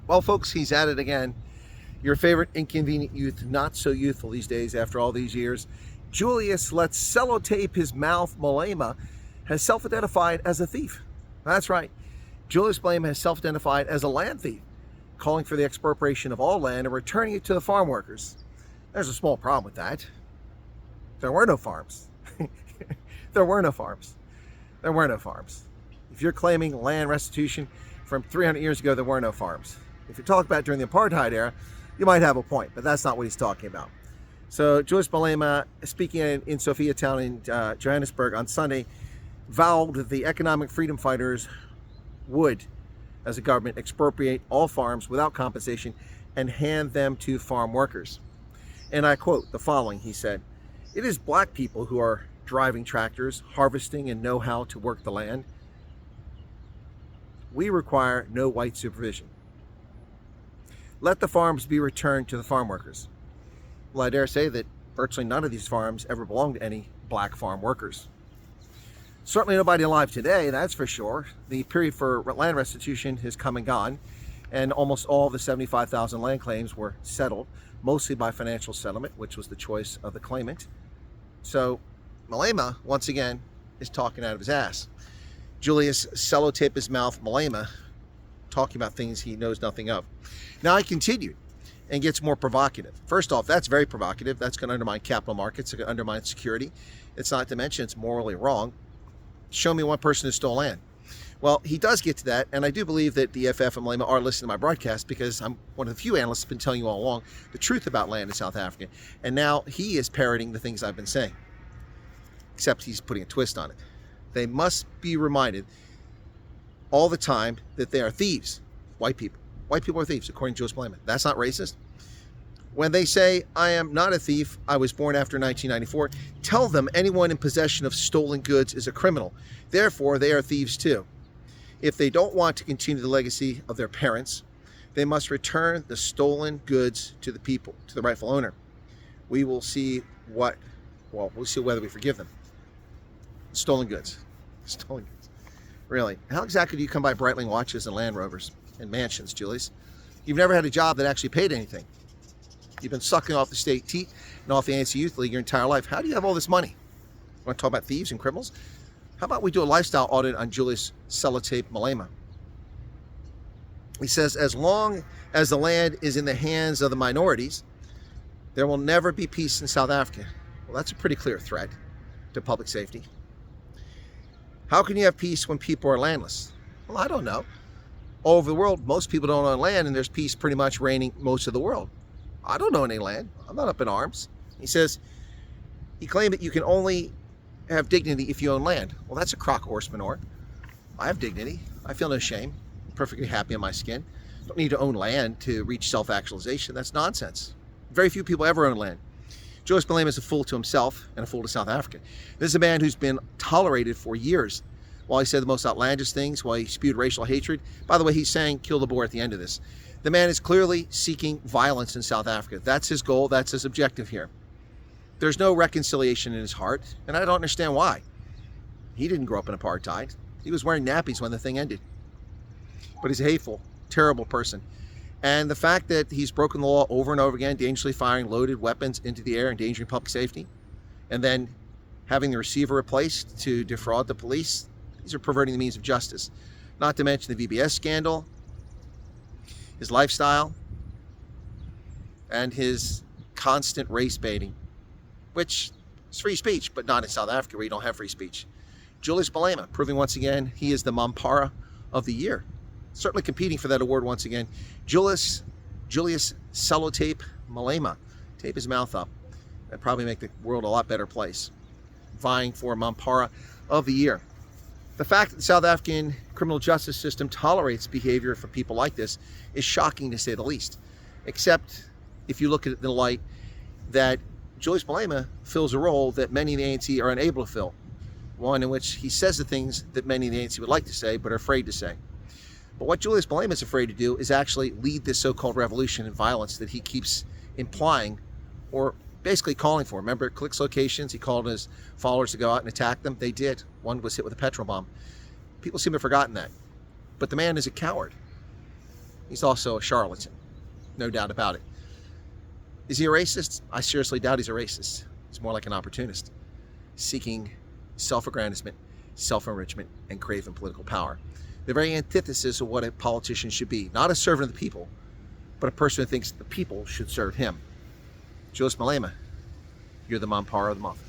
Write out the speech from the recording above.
Well, folks, he's at it again. Your favorite inconvenient youth, not so youthful these days after all these years. Julius, let's sellotape his mouth, Malema, has self-identified as a thief. That's right. Julius Malema has self-identified as a land thief, calling for the expropriation of all land and returning it to the farm workers. There's a small problem with that. There were no farms. There were no farms. There were no farms. If you're claiming land restitution from 300 years ago, there were no farms. If you talk about during the apartheid era, you might have a point, but that's not what he's talking about. So Julius Malema, speaking in Sophiatown in Johannesburg on Sunday, vowed that the economic freedom fighters would, as a government, expropriate all farms without compensation and hand them to farm workers. And I quote the following, he said, "It is black people who are driving tractors, harvesting, and know how to work the land. We require no white supervision. Let the farms be returned to the farm workers." Well, I dare say that virtually none of these farms ever belonged to any black farm workers. Certainly nobody alive today, that's for sure. The period for land restitution has come and gone, and almost all the 75,000 land claims were settled, mostly by financial settlement, which was the choice of the claimant. So Malema, once again, is talking out of his ass. Julius sellotape his mouth Malema, talking about things he knows nothing of. Now I continued and gets more provocative. First off, that's very provocative. That's going to undermine capital markets. It's going to undermine security. It's not to mention it's morally wrong. Show me one person who stole land. Well, he does get to that, and I do believe that the EFF and Malema are listening to my broadcast because I'm one of the few analysts who've been telling you all along the truth about land in South Africa, and now he is parroting the things I've been saying, except he's putting a twist on it. They must be reminded all the time that they are thieves, white people. White people are thieves, according to Julius Malema. That's not racist. When they say, "I am not a thief, I was born after 1994, tell them anyone in possession of stolen goods is a criminal. Therefore, they are thieves too. If they don't want to continue the legacy of their parents, they must return the stolen goods to the people, to the rightful owner. We will see we'll see whether we forgive them." Stolen goods. Stolen goods. Really. How exactly do you come by Breitling watches and Land Rovers and mansions, Julius? You've never had a job that actually paid anything. You've been sucking off the state teat and off the ANC Youth League your entire life. How do you have all this money? You want to talk about thieves and criminals? How about we do a lifestyle audit on Julius sellotape Malema? He says, as long as the land is in the hands of the minorities, there will never be peace in South Africa. Well, that's a pretty clear threat to public safety. How can you have peace when people are landless? Well, I don't know. All over the world, most people don't own land, and there's peace pretty much reigning most of the world. I don't own any land. I'm not up in arms. He claimed that you can only have dignity if you own land. Well, that's a crock of horse manure. I have dignity. I feel no shame. I'm perfectly happy in my skin. Don't need to own land to reach self-actualization. That's nonsense. Very few people ever own land. Julius Malema is a fool to himself and a fool to South Africa. This is a man who's been tolerated for years while he said the most outlandish things, while he spewed racial hatred. By the way, he's saying kill the Boer at the end of this. The man is clearly seeking violence in South Africa. That's his goal. That's his objective here. There's no reconciliation in his heart, and I don't understand why. He didn't grow up in apartheid. He was wearing nappies when the thing ended. But he's a hateful, terrible person. And the fact that he's broken the law over and over again, dangerously firing loaded weapons into the air, endangering public safety, and then having the receiver replaced to defraud the police, these are perverting the means of justice. Not to mention the VBS scandal, his lifestyle, and his constant race baiting, which is free speech, but not in South Africa where you don't have free speech. Julius Malema, proving once again he is the Mampara of the year. Certainly competing for that award once again. Julius sellotape Malema. Tape his mouth up. That'd probably make the world a lot better place. Vying for Mampara of the year. The fact that the South African criminal justice system tolerates behavior for people like this is shocking to say the least. Except if you look at it in the light that Julius Malema fills a role that many in the ANC are unable to fill. One in which he says the things that many in the ANC would like to say but are afraid to say. But what Julius Malema is afraid to do is actually lead this so-called revolution and violence that he keeps implying or basically calling for. Remember, clicks locations, he called his followers to go out and attack them. They did. One was hit with a petrol bomb. People seem to have forgotten that. But the man is a coward. He's also a charlatan, no doubt about it. Is he a racist? I seriously doubt he's a racist. He's more like an opportunist, seeking self-aggrandizement, self-enrichment, and craving political power. The very antithesis of what a politician should be. Not a servant of the people, but a person who thinks the people should serve him. Julius Malema, you're the Mampara of the month.